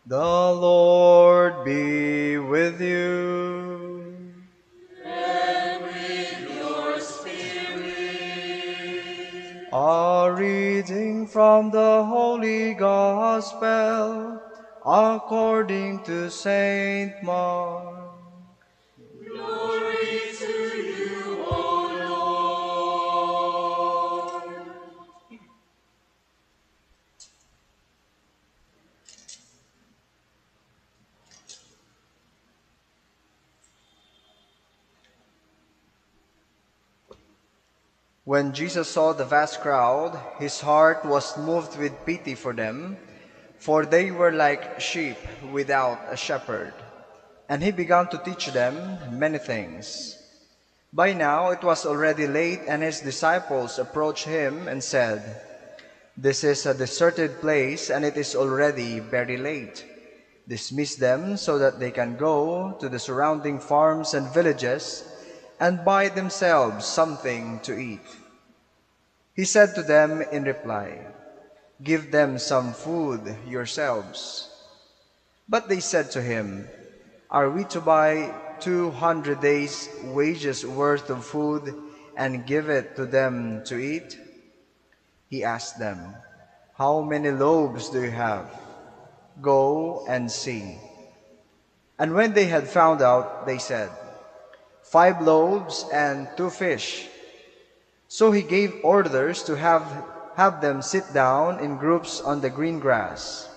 The Lord be with you. And with your spirit. A reading from the Holy Gospel according to Saint Mark. Glory to you, O Lord. When Jesus saw the vast crowd, his heart was moved with pity for them, for they were like sheep without a shepherd. And he began to teach them many things. By now it was already late, and his disciples approached him and said, "This is a deserted place, and it is already very late. Dismiss them so that they can go to the surrounding farms and villages and buy themselves something to eat." He said to them in reply, "Give them some food yourselves." But they said to him, "Are we to buy 200 days' wages worth of food and give it to them to eat?" He asked them, "How many loaves do you have? Go and see." And when they had found out, they said, 5 loaves and 2 fish. So he gave orders to have them sit down in groups on the green grass.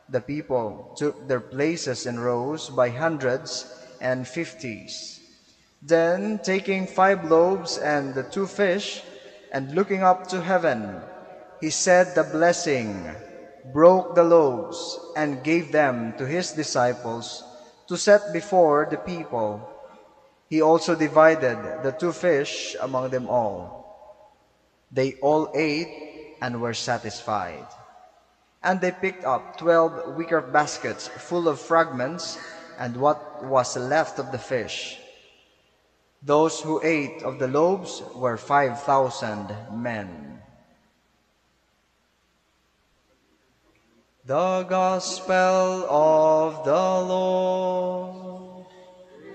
The people took their places in rows by hundreds and fifties. Then, taking 5 loaves and the 2 fish, and looking up to heaven, he said the blessing, broke the loaves, and gave them to his disciples to set before the people. He also divided the 2 fish among them all. They all ate and were satisfied. And they picked up 12 wicker baskets full of fragments and what was left of the fish. Those who ate of the loaves were 5,000 men. The Gospel of the Lord.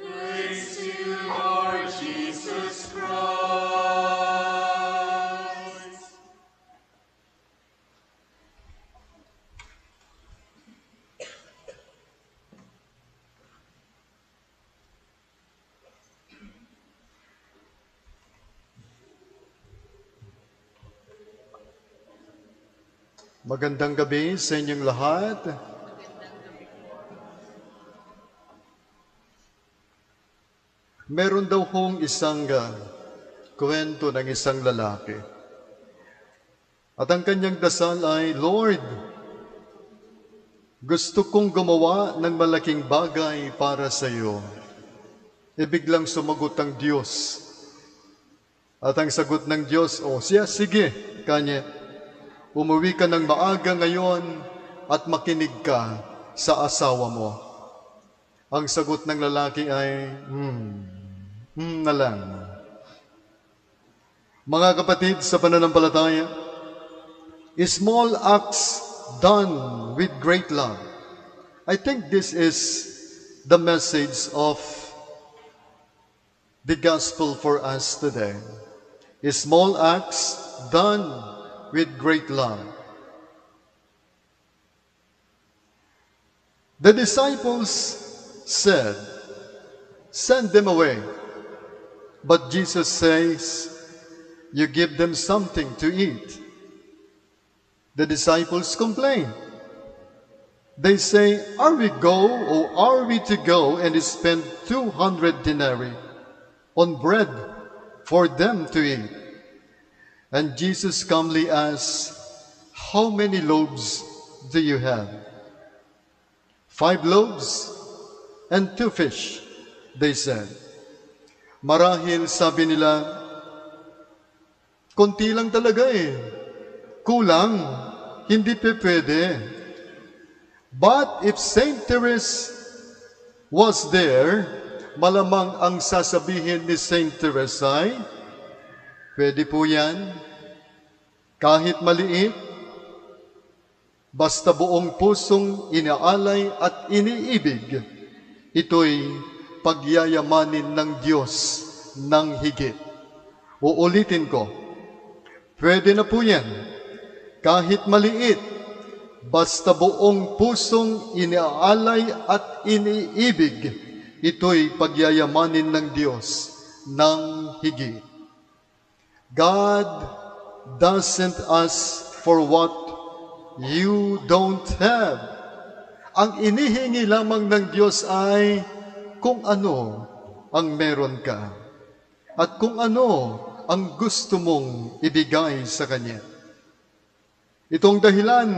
Praise to you, Lord Jesus Christ. Magandang gabi sa inyong lahat. Meron daw hong isang kwento ng isang lalaki. At ang kanyang dasal ay, "Lord, gusto kong gumawa ng malaking bagay para sa iyo." E biglang sumagot ang Diyos. At ang sagot ng Diyos, sige, kanya, umuwi ka ng maaga ngayon at makinig ka sa asawa mo. Ang sagot ng lalaki ay, na lang. Mga kapatid sa pananampalataya, small acts done with great love. I think this is the message of the gospel for us today. Small acts done with great love. The disciples said, "Send them away." But Jesus says, "You give them something to eat." The disciples complain. They say, are we to go and spend 200 denarii on bread for them to eat?" And Jesus calmly asks, "How many loaves do you have?" 5 loaves and 2 fish, they said. Marahil sabi nila, konti lang talaga kulang, hindi pwede. But if Saint Therese was there, malamang ang sasabihin ni Saint Therese ay, pwede po yan, kahit maliit, Basta buong pusong inaalay at iniibig, ito'y pagyayamanin ng Diyos ng higit. Uulitin ko, pwede na po yan, kahit maliit, basta buong pusong inaalay at iniibig, ito'y pagyayamanin ng Diyos ng higit. God doesn't ask for what you don't have. Ang inihingi lamang ng Diyos ay kung ano ang meron ka at kung ano ang gusto mong ibigay sa Kanya. Itong dahilan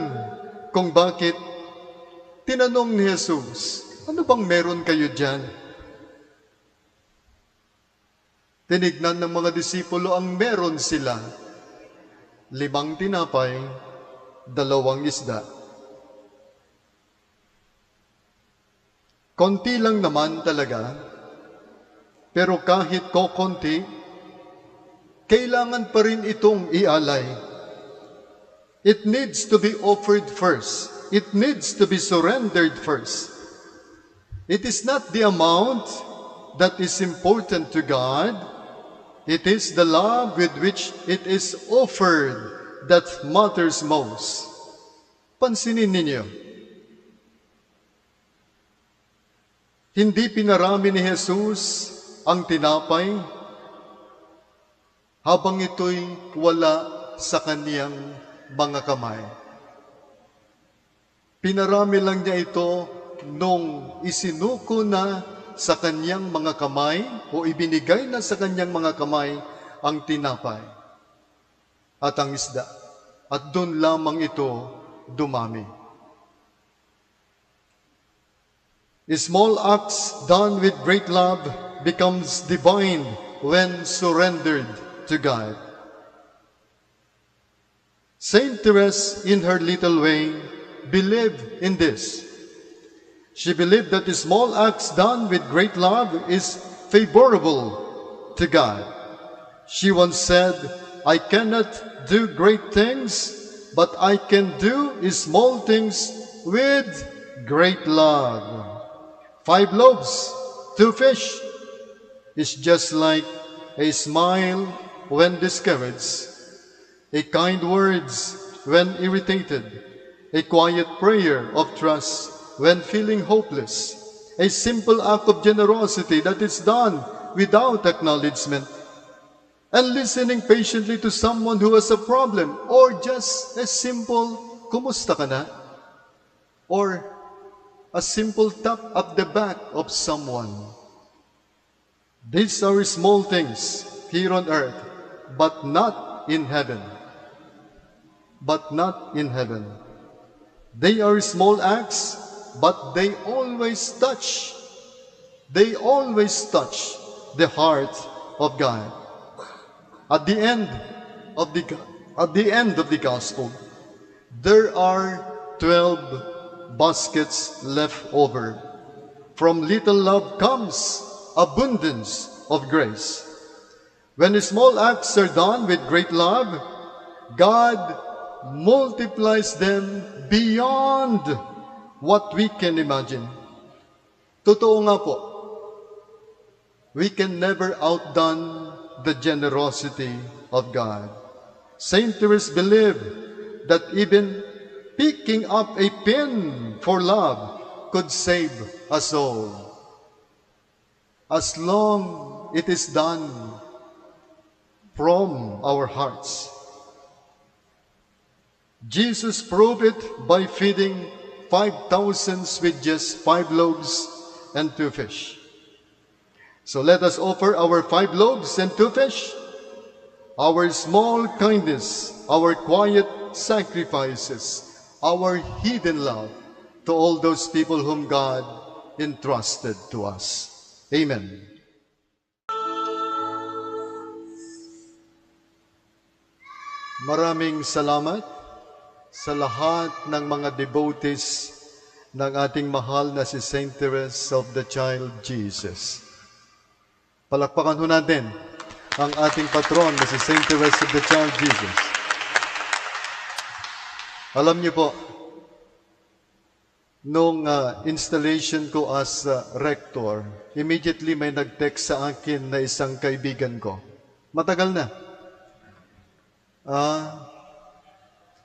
kung bakit tinanong ni Jesus, ano bang meron kayo dyan? Tinignan ng mga disipulo ang meron sila. 5 tinapay, 2 isda. Konti lang naman talaga, pero kahit kokonti, kailangan pa rin itong ialay. It needs to be offered first. It needs to be surrendered first. It is not the amount that is important to God. It is the love with which it is offered that matters most. Pansinin ninyo, hindi pinarami ni Jesus ang tinapay habang ito'y wala sa kaniyang mga kamay. Pinarami lang niya ito nung isinuko na sa kaniyang mga kamay o ibinigay na sa kaniyang mga kamay ang tinapay at ang isda. At doon lamang ito dumami. Small acts done with great love becomes divine when surrendered to God. Saint Therese, in her little way, believed in this. She believed that the small acts done with great love is favorable to God. She once said, I cannot do great things, but I can do small things with great love. 5 loaves, 2 fish is just like a smile when discouraged, a kind words when irritated, a quiet prayer of trust when feeling hopeless, a simple act of generosity that is done without acknowledgement, and listening patiently to someone who has a problem, or just a simple, kumusta ka na? Or a simple tap at the back of someone. These are small things here on earth, but not in heaven. But not in heaven. They are small acts, but they always touch. They always touch the heart of God. At the end of the gospel, there are 12 baskets left over. From little love comes abundance of grace. When the small acts are done with great love, God multiplies them beyond what we can imagine. Totoo nga po, we can never outdone the generosity of God. Saint Therese believed that even picking up a pen for love could save a soul, as long it is done from our hearts. Jesus proved it by feeding 5,000 with just 5 loaves and 2 fish. So let us offer our 5 loaves and 2 fish, our small kindness, our quiet sacrifices, our hidden love to all those people whom God entrusted to us. Amen. Maraming salamat sa lahat ng mga devotees ng ating mahal na si Saint Therese of the Child Jesus. Palakpakan ho natin ang ating patron na si Saint Therese of the Child Jesus. Alam niyo po, nung installation ko as rector, immediately may nag-text sa akin na isang kaibigan ko. Matagal na.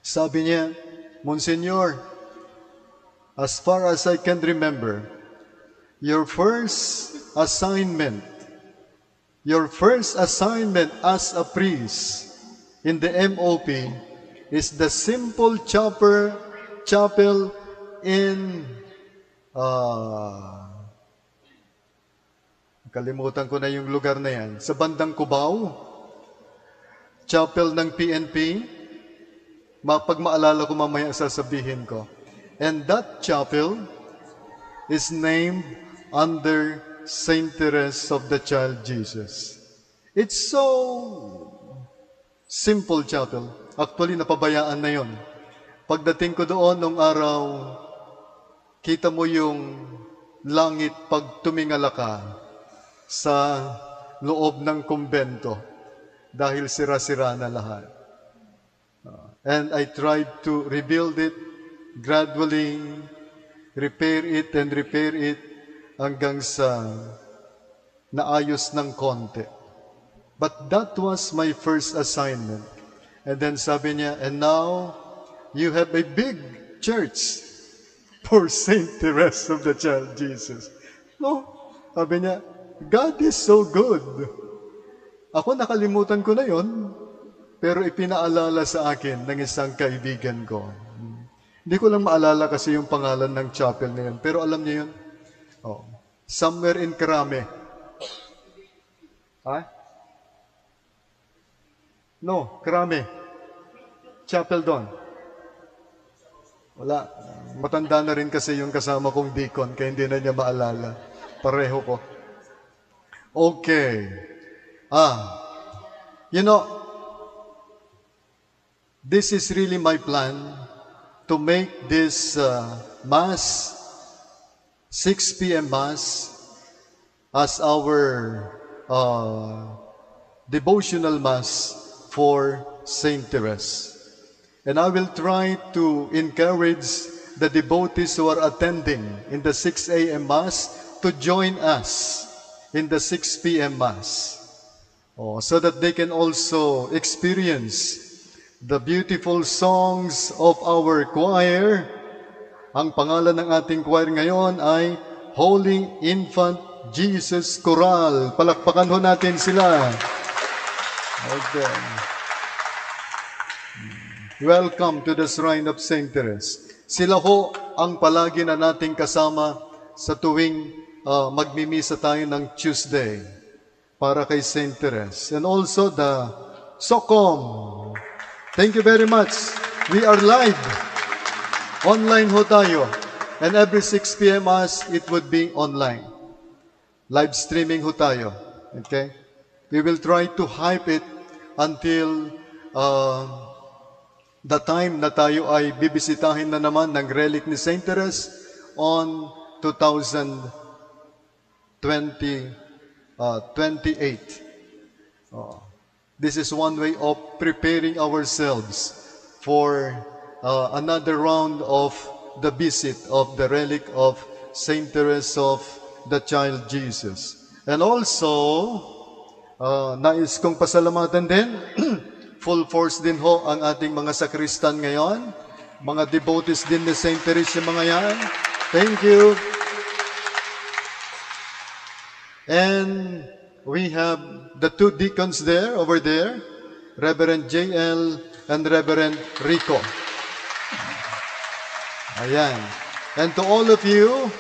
Sabi niya, Monsignor, as far as I can remember, your first assignment as a priest in the MOP is the simple chapel in kalimutan ko na yung lugar na yan, sa bandang Cubao, chapel ng PNP. Pag maalala ko mamaya sasabihin ko. And that chapel is named under Saint Therese of the Child Jesus. It's so simple chapel. Actually, napabayaan na yon. Pagdating ko doon nung araw, kita mo yung langit pag tumingala ka sa loob ng kumbento dahil sira-sira na lahat. And I tried to rebuild it gradually, repair it hanggang sa naayos ng konti. But that was my first assignment. And then sabi niya, and now you have a big church for Saint Therese of the Child Jesus. No, sabi niya, God is so good. Ako nakalimutan ko na yon, pero ipinaalala sa akin ng isang kaibigan ko. Hindi ko lang maalala kasi yung pangalan ng chapel na yun, pero alam niyo yun? Somewhere in Krame. No, Krame. Chapel doon. Wala. Matanda na rin kasi yung kasama kong deacon, kaya hindi na niya maalala. Pareho ko. Okay. You know, this is really my plan to make this Mass, 6 p.m. Mass, as our devotional Mass for Saint Therese. And I will try to encourage the devotees who are attending in the 6 a.m. Mass to join us in the 6 p.m. Mass, so that they can also experience the beautiful songs of our choir. Ang pangalan ng ating choir ngayon ay Holy Infant Jesus Choral. Palakpakan ho natin sila. Okay. Welcome to the Shrine of Saint Therese. Sila ho ang palagi na nating kasama sa tuwing magmimisa tayo ng Tuesday para kay Saint Therese. And also the SOCOM. Thank you very much. We are live. Online ho tayo. And every 6 p.m. Mass, it would be online. Live streaming ho tayo. Okay? We will try to hype it until the time na tayo ay bibisitahin na naman ng relic ni Saint Therese on 2028. This is one way of preparing ourselves for another round of the visit of the relic of Saint Therese of the Child Jesus. And also, nais kong pasalamatan din, full force din ho ang ating mga sakristan ngayon, mga devotees din ni Saint Therese yung mga yan. Thank you. And we have the two deacons there, over there, Reverend J.L. and Reverend Rico. Ayan. And to all of you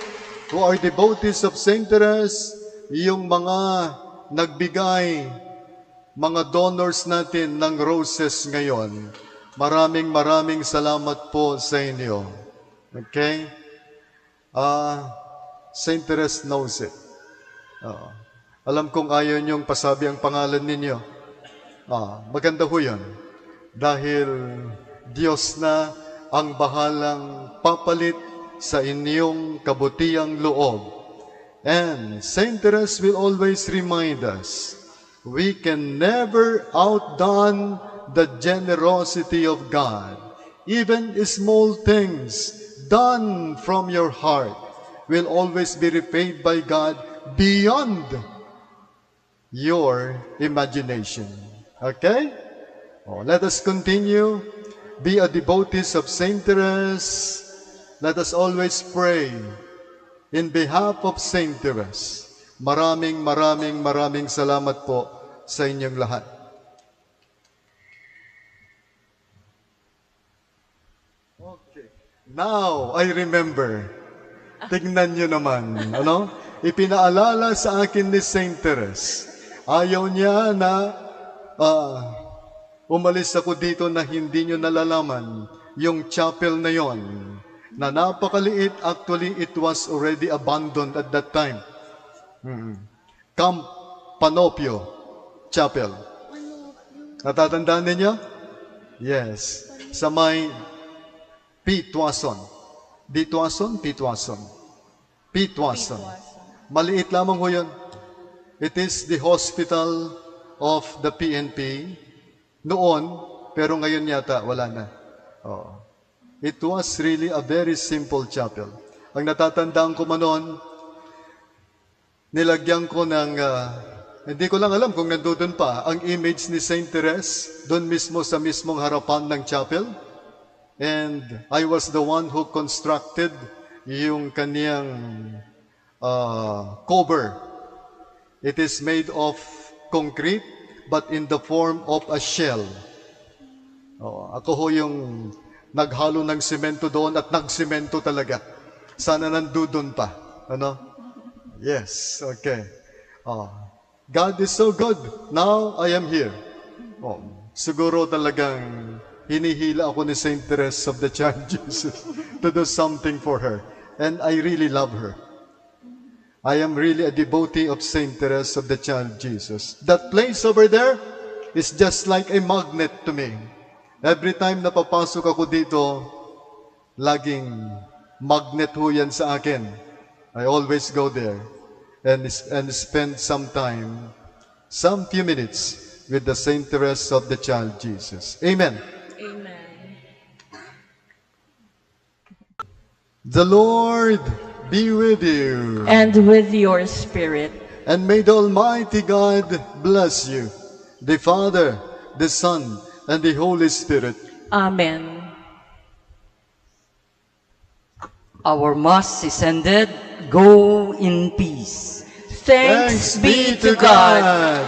who are devotees of Saint Therese, yung mga nagbigay, mga donors natin ng roses ngayon, maraming salamat po sa inyo. Okay? Saint Therese knows it. Alam kong ayaw niyong pasabi ang pangalan ninyo. Maganda ho yun. Dahil Diyos na ang bahalang papalit sa inyong kabutiang loob. And Saint Therese will always remind us, we can never outdone the generosity of God. Even small things done from your heart will always be repaid by God beyond your imagination. Okay? Oh, let us continue. Be a devotees of Saint Therese. Let us always pray in behalf of Saint Therese. Maraming salamat po sa inyong lahat. Okay. Now, I remember. Tignan nyo naman, ano? Ipinaalala sa akin ni Saint Therese. Ayaw niya na umalis ako dito na hindi nyo nalalaman yung chapel na yon, na napakaliit. Actually, it was already abandoned at that time. Camp Panopio Chapel. Natatandaan ninyo? Yes. Sa may Pitwason. Maliit lamang ho yun. It is the hospital of the PNP noon, pero ngayon yata wala na. Oh. It was really a very simple chapel. Ang natatandaan ko man noon, nilagyan ko ng, hindi ko lang alam kung nandoon pa, ang image ni Saint Therese, doon mismo sa mismong harapan ng chapel. And I was the one who constructed yung kaniyang cover. It is made of concrete, but in the form of a shell. Ako ho yung naghalo ng semento doon at nagsemento talaga. Sana nandoon pa. Ano? Yes, okay. God is so good. Now I am here. Siguro talagang hinihila ako ni Saint Therese of the Child Jesus to do something for her. And I really love her. I am really a devotee of Saint Therese of the Child Jesus. That place over there is just like a magnet to me. Every time na papasok ako dito, laging magnet ho yan sa akin. I always go there and spend some time, some few minutes with the Saint Therese of the Child Jesus. Amen. Amen. The Lord be with you. And with your spirit. And may the Almighty God bless you, the Father, the Son, and the Holy Spirit. Amen. Our Mass is ended. Go in peace. Thanks be to God.